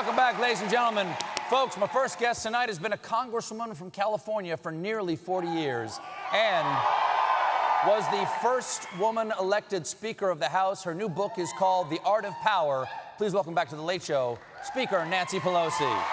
Welcome back, ladies and gentlemen. Folks, my first guest tonight has been a congresswoman from California for nearly 40 years and was the first woman elected Speaker of the House. Her new book is called The Art of Power. Please welcome back to The Late Show, Speaker Nancy Pelosi.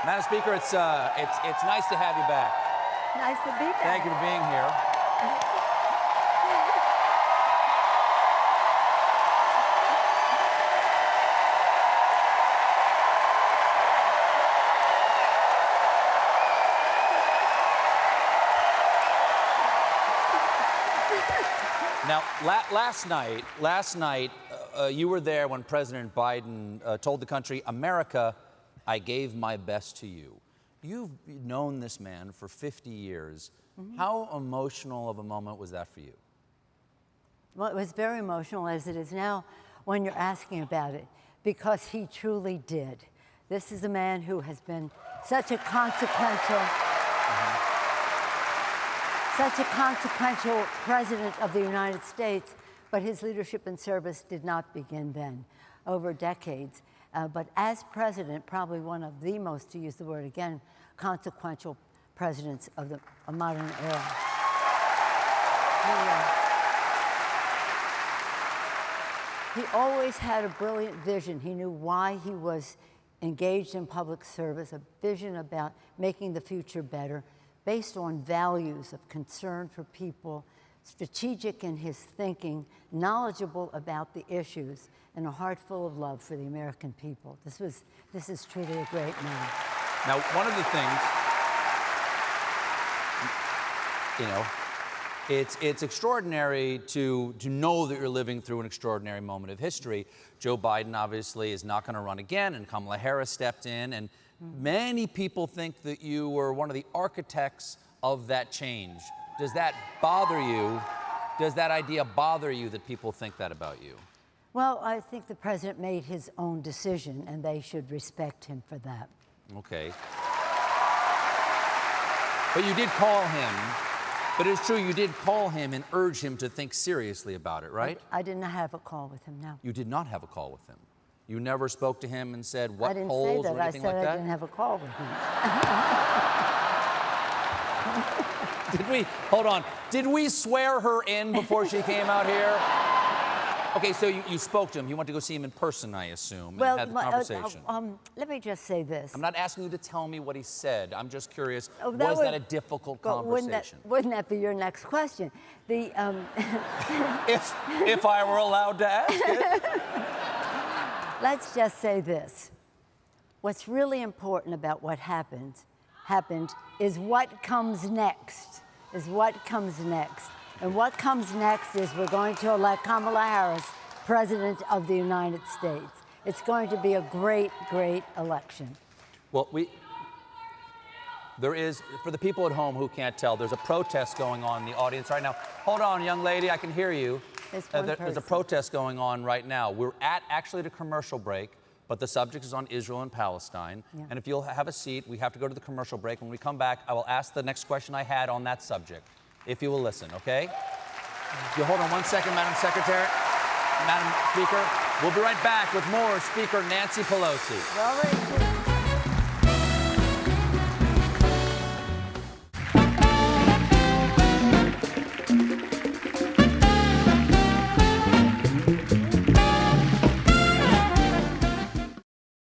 Madam Speaker, it's nice to have you back. Nice to be back. Thank you for being here. Now, last night, you were there when President Biden told the country, "America, I gave my best to you." You've known this man for 50 years. Mm-hmm. How emotional of a moment was that for you? Well, it was very emotional, as it is now when you're asking about it, because he truly did. This is a man who has been such a consequential, such a consequential president of the United States, but his leadership and service did not begin then, over decades. But as president, probably one of the most, to use the word again, consequential presidents of the modern era. He always had a brilliant vision. He knew why he was engaged in public service, a vision about making the future better, based on values of concern for people, strategic in his thinking, knowledgeable about the issues, and a heart full of love for the American people. This is truly a great man. Now, one of the things, it's extraordinary to know that you're living through an extraordinary moment of history. Joe Biden obviously is not going to run again, and Kamala Harris stepped in, and many people think that you were one of the architects of that change. Does that bother you? Does that idea bother you that people think that about you? Well, I think the president made his own decision, and they should respect him for that. Okay. But you did call him, but it's true, you did call him and urge him to think seriously about it, right? I didn't have a call with him, no. You did not have a call with him. You never spoke to him and said what polls or anything like that? I didn't say that. I didn't have a call with him. Hold on, did we swear her in before she came out here? Okay, so you spoke to him. You went to go see him in person, I assume, and had the conversation. Let me just say this. I'm not asking you to tell me what he said. I'm just curious, was that a difficult conversation? Wouldn't that be your next question? If I were allowed to ask it. Let's just say this. What's really important about what happened is what comes next, And what comes next is we're going to elect Kamala Harris President of the United States. It's going to be a great, great election. Well, there is, for the people at home who can't tell, there's a protest going on in the audience right now. Hold on, young lady, I can hear you. There's a protest going on right now. We're actually at a commercial break, but the subject is on Israel and Palestine. Yeah. And if you'll have a seat, we have to go to the commercial break. When we come back, I will ask the next question I had on that subject, if you will listen, okay? You hold on one second, Madam Secretary, Madam Speaker. We'll be right back with more Speaker Nancy Pelosi. Well,